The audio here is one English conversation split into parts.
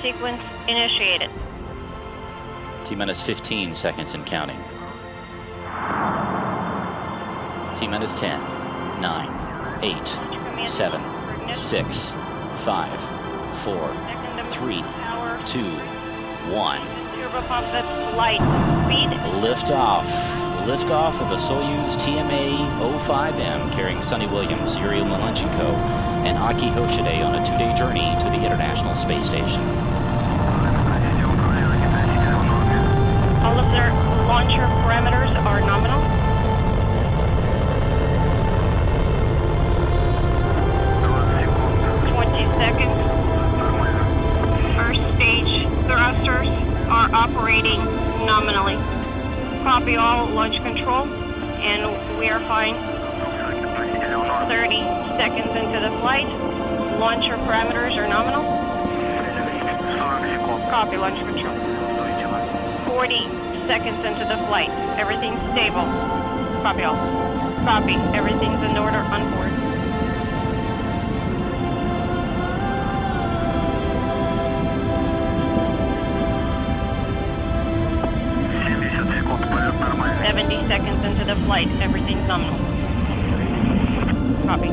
sequence initiated. T-minus 15 seconds and counting. T-minus 10, 9, 8, 7, 6, 5, 4, 3, 2, 1. Turbopumps at flight speed. Liftoff. Liftoff of the Soyuz TMA-05M carrying Sonny Williams, Yuri Malenchenko, and Aki Hoshide on a 2-day journey to the International Space Station. All of their launcher parameters are nominal. Seconds. First stage thrusters are operating nominally. Copy all launch control, and we are fine. 30 seconds into the flight. Launcher parameters are nominal. Copy launch control. 40 seconds into the flight. Everything's stable. Copy all. Copy. Everything's in order on board. Seconds into the flight, everything's nominal. Copy.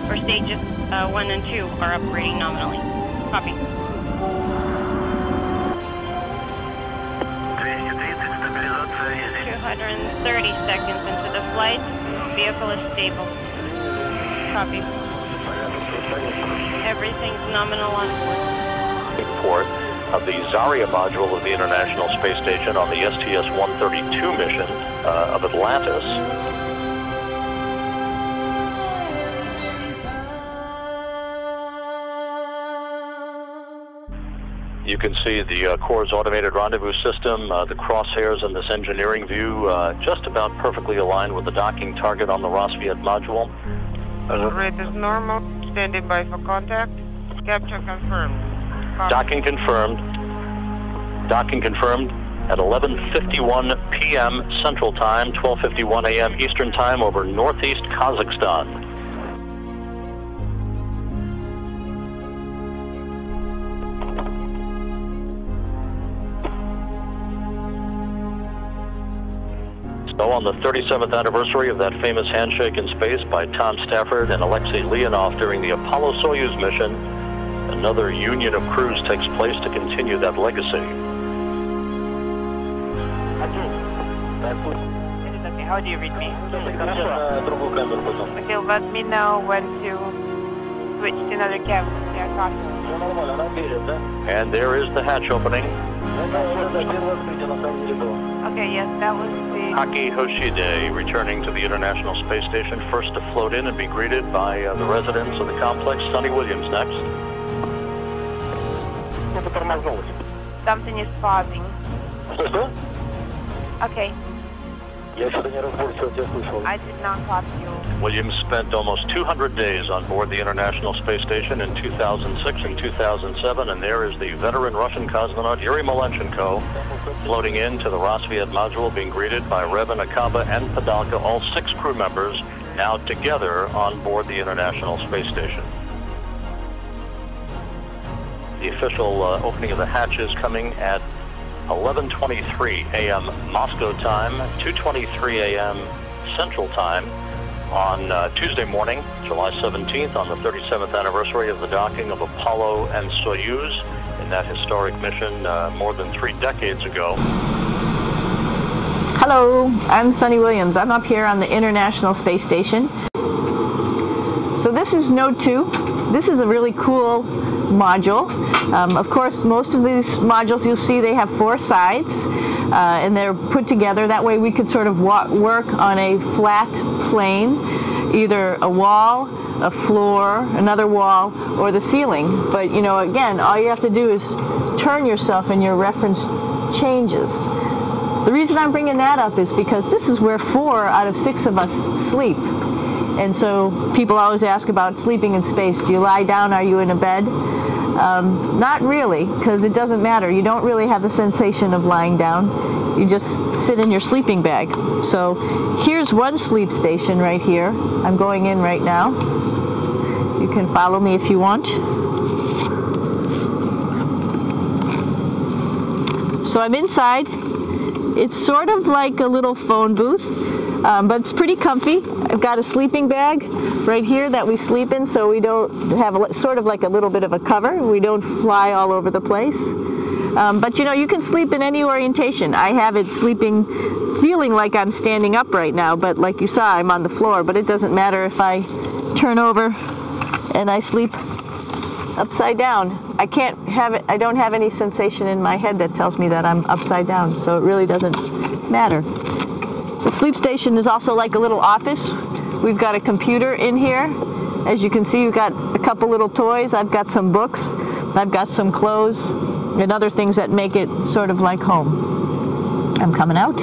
For stages 1 and 2 are operating nominally. Copy. 230 seconds into the flight, vehicle is stable. Copy. Everything's nominal on board. Of the Zarya module of the International Space Station on the STS-132 mission of Atlantis. You can see the core's automated rendezvous system, the crosshairs in this engineering view, just about perfectly aligned with the docking target on the Rosviet module. Rate is normal, standing by for contact. Capture confirmed. Docking confirmed. Docking confirmed at 11:51 p.m. Central Time, 12:51 a.m. Eastern Time over northeast Kazakhstan. So on the 37th anniversary of that famous handshake in space by Tom Stafford and Alexei Leonov during the Apollo-Soyuz mission, another union of crews takes place to continue that legacy. Okay, how do you read me? Okay, let me know when to switch to another cabin. Yeah, copy. And there is the hatch opening. Okay, yes, that was the... Aki Hoshide returning to the International Space Station, first to float in and be greeted by the residents of the complex. Sonny Williams next. Something is pausing. Okay. I did not copy you. Williams spent almost 200 days on board the International Space Station in 2006 and 2007, and there is the veteran Russian cosmonaut Yuri Malenchenko floating into the Rosviet module, being greeted by Revin, Akaba, and Padalka, all 6 crew members now together on board the International Space Station. The official opening of the hatches coming at 11:23 a.m. Moscow time, 2:23 a.m. Central Time on Tuesday morning, July 17th, on the 37th anniversary of the docking of Apollo and Soyuz in that historic mission more than 3 decades ago. Hello, I'm Sonny Williams. I'm up here on the International Space Station. So this is Node 2. This is a really cool module. Of course, most of these modules you'll see they have 4 sides and they're put together. That way we could sort of work on a flat plane, either a wall, a floor, another wall, or the ceiling. But you know, again, all you have to do is turn yourself and your reference changes. The reason I'm bringing that up is because this is where 4 out of 6 of us sleep. And so people always ask about sleeping in space. Do you lie down? Are you in a bed? Not really, because it doesn't matter. You don't really have the sensation of lying down. You just sit in your sleeping bag. So here's one sleep station right here. I'm going in right now. You can follow me if you want. So I'm inside. It's sort of like a little phone booth, but it's pretty comfy. I've got a sleeping bag right here that we sleep in, so we don't have sort of like a little bit of a cover. We don't fly all over the place. But you know, you can sleep in any orientation. I have it feeling like I'm standing up right now, but like you saw, I'm on the floor, but it doesn't matter if I turn over and I sleep upside down. I don't have any sensation in my head that tells me that I'm upside down, so it really doesn't matter. The sleep station is also like a little office. We've got a computer in here. As you can see, we've got a couple little toys. I've got some books. I've got some clothes and other things that make it sort of like home. I'm coming out.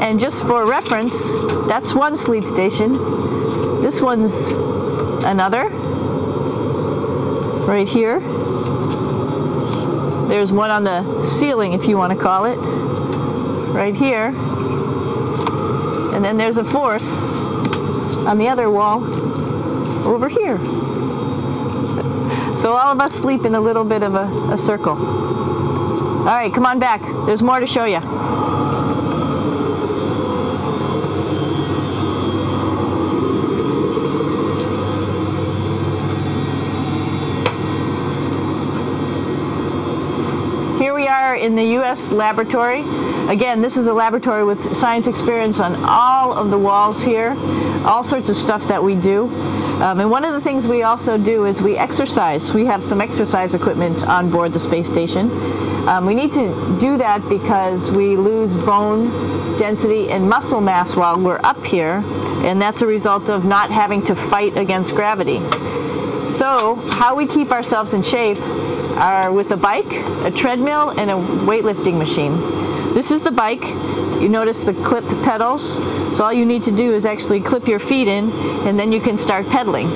And just for reference, that's one sleep station. This one's another. Right here. There's one on the ceiling, if you want to call it. Right here. And then there's a fourth on the other wall over here. So all of us sleep in a little bit of a circle. All right, come on back. There's more to show you. Here we are in the U.S. laboratory. Again, this is a laboratory with science experience on all of the walls here, all sorts of stuff that we do. And one of the things we also do is we exercise. We have some exercise equipment on board the space station. We need to do that because we lose bone density and muscle mass while we're up here, and that's a result of not having to fight against gravity. So how we keep ourselves in shape are with a bike, a treadmill, and a weightlifting machine. This is the bike. You notice the clip pedals. So all you need to do is actually clip your feet in, and then you can start pedaling.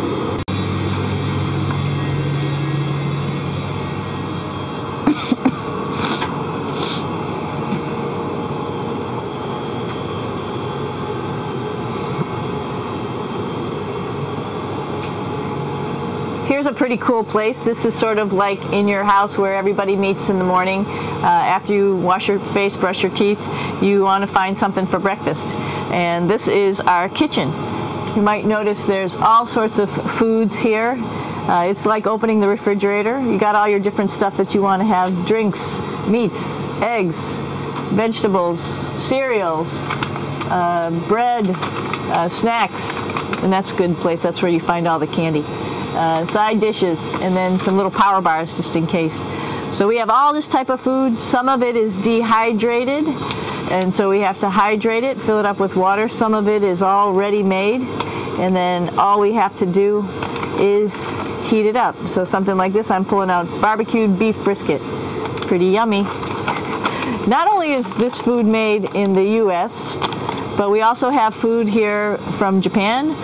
Here's a pretty cool place. This is sort of like in your house where everybody meets in the morning. After you wash your face, brush your teeth, you want to find something for breakfast. And this is our kitchen. You might notice there's all sorts of foods here. It's like opening the refrigerator. You got all your different stuff that you want to have: drinks, meats, eggs, vegetables, cereals, bread, snacks. And that's a good place. That's where you find all the candy. Side dishes, and then some little power bars just in case. So we have all this type of food. Some of it is dehydrated, and so we have to hydrate it, fill it up with water. Some of it is already made, and then all we have to do is heat it up. So something like this, I'm pulling out barbecued beef brisket. Pretty yummy. Not only is this food made in the US, but we also have food here from Japan.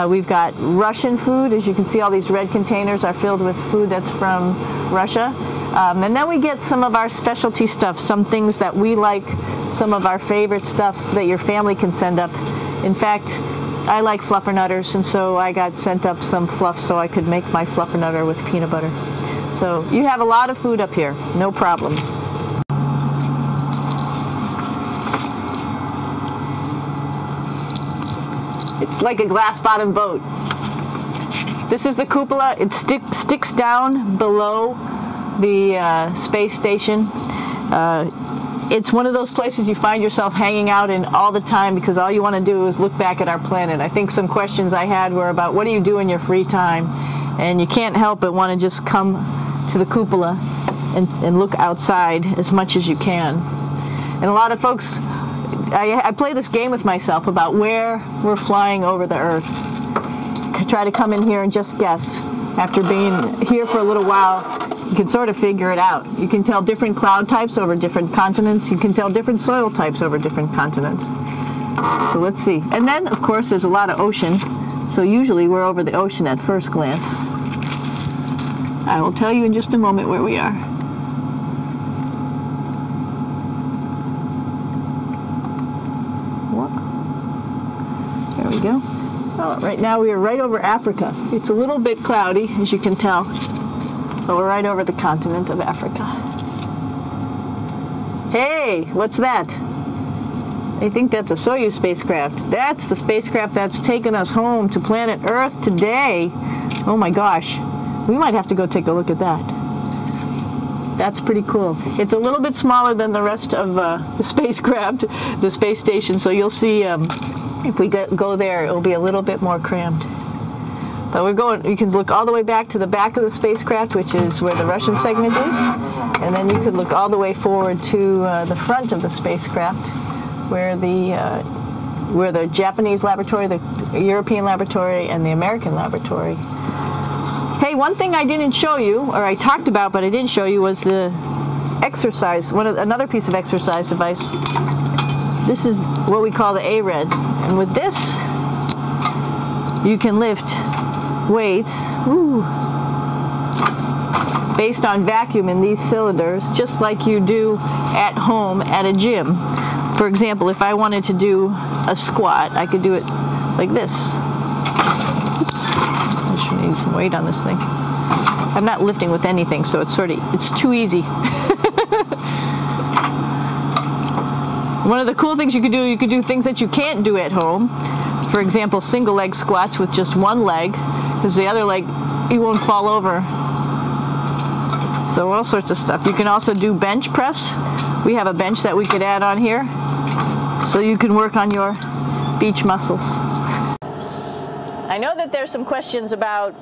We've got Russian food. As you can see, all these red containers are filled with food that's from Russia. And then we get some of our specialty stuff, some things that we like, some of our favorite stuff that your family can send up. In fact, I like fluffernutters, and so I got sent up some fluff so I could make my fluffernutter with peanut butter. So you have a lot of food up here, no problems. It's like a glass-bottom boat. This is the cupola. It sticks down below the space station. It's one of those places you find yourself hanging out in all the time because all you want to do is look back at our planet. I think some questions I had were about what do you do in your free time? And you can't help but want to just come to the cupola and look outside as much as you can. And a lot of folks, I play this game with myself about where we're flying over the Earth. Try to come in here and just guess. After being here for a little while, you can sort of figure it out. You can tell different cloud types over different continents. You can tell different soil types over different continents. So let's see. And then, of course, there's a lot of ocean. So usually we're over the ocean at first glance. I will tell you in just a moment where we are. There we go. Oh, right now we are right over Africa. It's a little bit cloudy, as you can tell. So we're right over the continent of Africa. Hey, what's that? I think that's a Soyuz spacecraft. That's the spacecraft that's taken us home to planet Earth today. Oh my gosh. We might have to go take a look at that. That's pretty cool. It's a little bit smaller than the rest of the spacecraft, the space station, so you'll see if we go there, it'll be a little bit more cramped. But we're going, you can look all the way back to the back of the spacecraft, which is where the Russian segment is, and then you could look all the way forward to the front of the spacecraft, where the Japanese laboratory, the European laboratory, and the American laboratory. Hey, one thing I didn't show you, or I talked about but I didn't show you, was the exercise, another piece of exercise device. This is what we call the ARED, and with this you can lift weights based on vacuum in these cylinders, just like you do at home at a gym. For example, if I wanted to do a squat, I could do it like this. Oops. I should need some weight on this thing. I'm not lifting with anything, so it's too easy. One of the cool things you could do things that you can't do at home. For example, single leg squats with just one leg, because the other leg, you won't fall over. So all sorts of stuff. You can also do bench press. We have a bench that we could add on here, so you can work on your beach muscles. I know that there's some questions about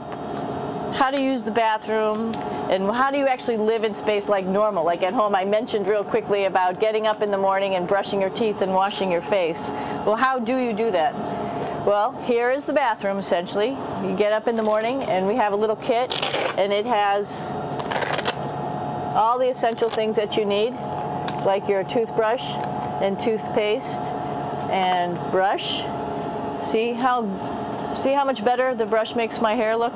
how to use the bathroom and how do you actually live in space like normal, like at home. I mentioned real quickly about getting up in the morning and brushing your teeth and washing your face. Well, how do you do that? Well, here is the bathroom essentially. You get up in the morning and we have a little kit, and it has all the essential things that you need, like your toothbrush and toothpaste and brush. See how much better the brush makes my hair look?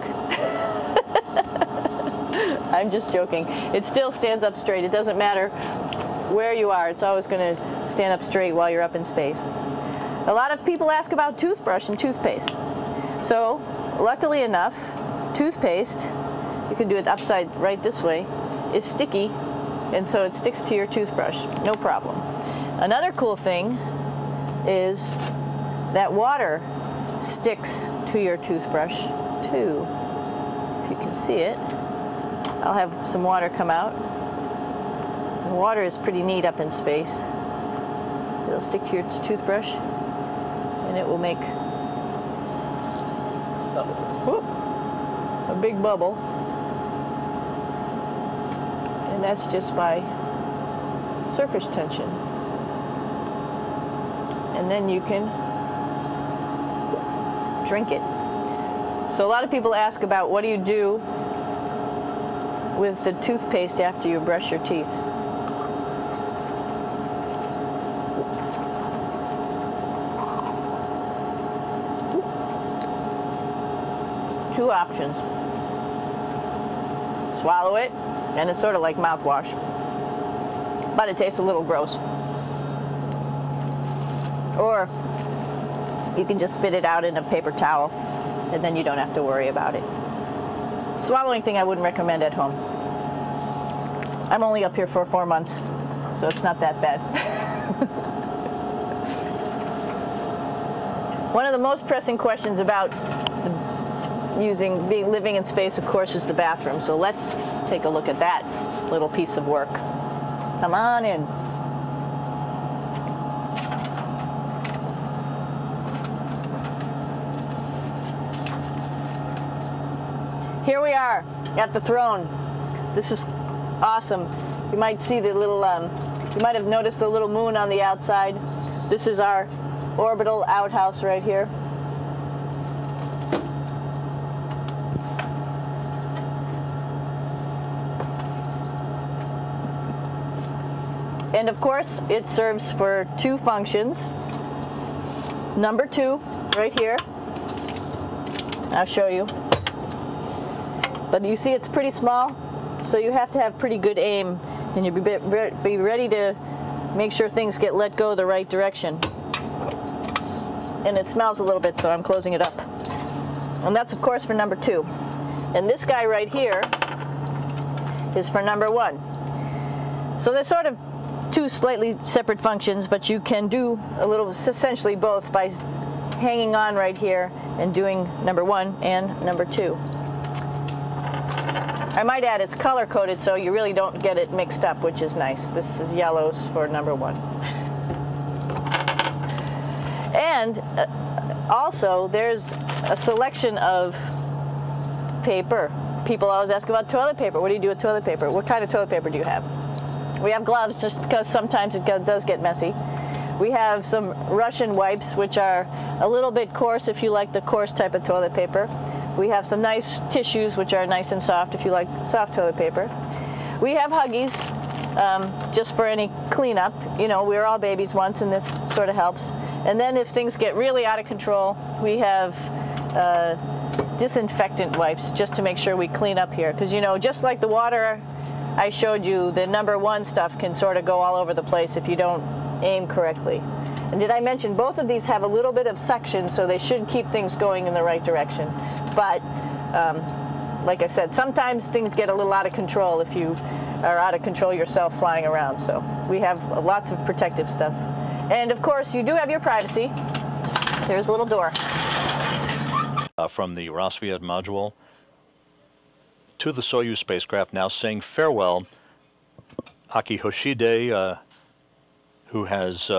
I'm just joking. It still stands up straight. It doesn't matter where you are. It's always going to stand up straight while you're up in space. A lot of people ask about toothbrush and toothpaste. So, luckily enough, toothpaste, you can do it upside right this way, is sticky, and so it sticks to your toothbrush. No problem. Another cool thing is that water sticks to your toothbrush too. If you can see it, I'll have some water come out. The water is pretty neat up in space. It'll stick to your toothbrush and it will make a big bubble, and that's just by surface tension. And then you can drink it. So a lot of people ask about what do you do with the toothpaste after you brush your teeth. Two options. Swallow it, and it's sort of like mouthwash, but it tastes a little gross. Or you can just spit it out in a paper towel, and then you don't have to worry about it. Swallowing thing I wouldn't recommend at home. I'm only up here for 4 months, so it's not that bad. One of the most pressing questions about living in space, of course, is the bathroom. So let's take a look at that little piece of work. Come on in. Here we are at the throne. This is awesome. You might see the little, you might have noticed the little moon on the outside. This is our orbital outhouse right here. And of course, it serves for two functions. Number 2, right here. I'll show you. But you see it's pretty small, so you have to have pretty good aim, and you be ready to make sure things get let go the right direction. And it smells a little bit, so I'm closing it up. And that's of course for number 2. And this guy right here is for number 1. So they're sort of two slightly separate functions, but you can do a little, essentially both, by hanging on right here and doing number 1 and number 2. I might add it's color coded so you really don't get it mixed up, which is nice. This is yellows for number 1. And also there's a selection of paper. People always ask about toilet paper. What do you do with toilet paper? What kind of toilet paper do you have? We have gloves just because sometimes it does get messy. We have some Russian wipes, which are a little bit coarse if you like the coarse type of toilet paper. We have some nice tissues, which are nice and soft if you like soft toilet paper. We have Huggies, just for any cleanup. You know, we were all babies once, and this sort of helps. And then if things get really out of control, we have disinfectant wipes, just to make sure we clean up here. Because, you know, just like the water I showed you, the number 1 stuff can sort of go all over the place if you don't aim correctly. And did I mention both of these have a little bit of suction, so they should keep things going in the right direction. But like I said, sometimes things get a little out of control if you are out of control yourself flying around. So we have lots of protective stuff. And of course, you do have your privacy. There's a little door. From the Rassvet module to the Soyuz spacecraft, now saying farewell. Aki Hoshide, who has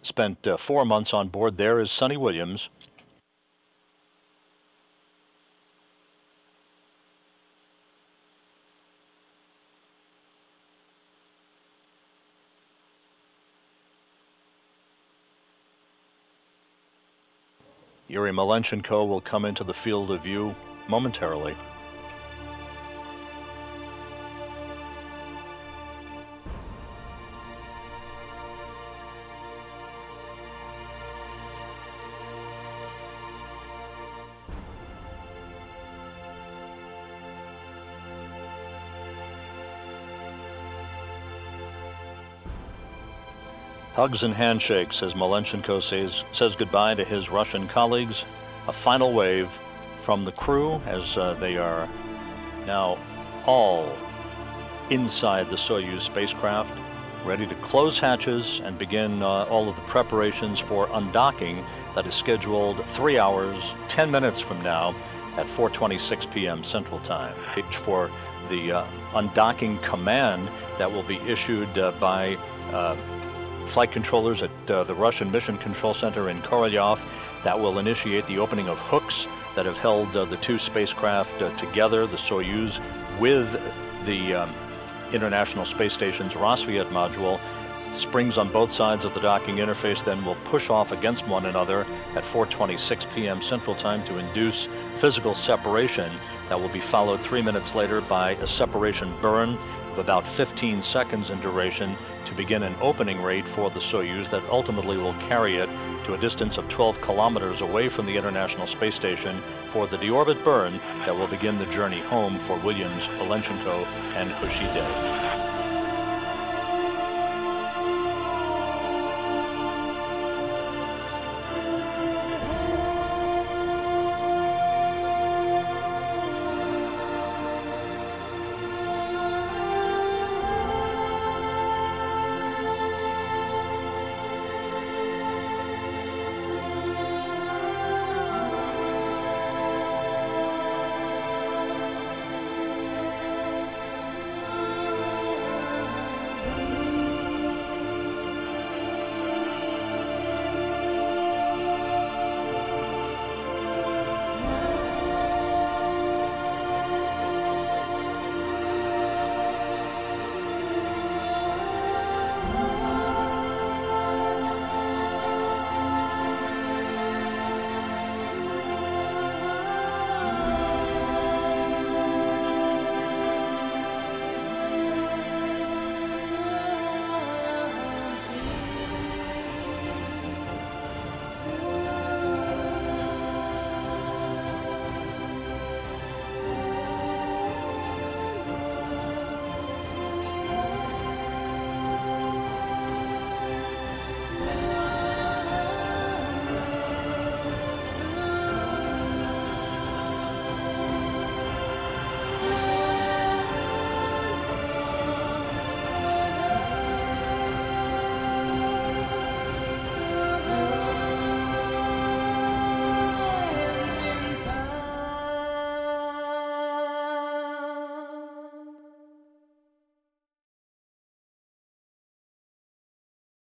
spent 4 months on board. There is Sonny Williams. Yuri Malenchenko will come into the field of view momentarily. Hugs and handshakes as Malenchenko says goodbye to his Russian colleagues. A final wave from the crew as they are now all inside the Soyuz spacecraft, ready to close hatches and begin all of the preparations for undocking that is scheduled 3 hours, 10 minutes from now at 4:26 p.m. Central Time. For the undocking command that will be issued by flight controllers at the Russian Mission Control Center in Korolyov, that will initiate the opening of hooks that have held the 2 spacecraft together, the Soyuz with the International Space Station's Rassvet module. Springs on both sides of the docking interface then will push off against one another at 4:26 p.m. Central Time to induce physical separation that will be followed 3 minutes later by a separation burn of about 15 seconds in duration to begin an opening rate for the Soyuz that ultimately will carry it to a distance of 12 kilometers away from the International Space Station for the deorbit burn that will begin the journey home for Williams, Malenchenko, and Hoshide.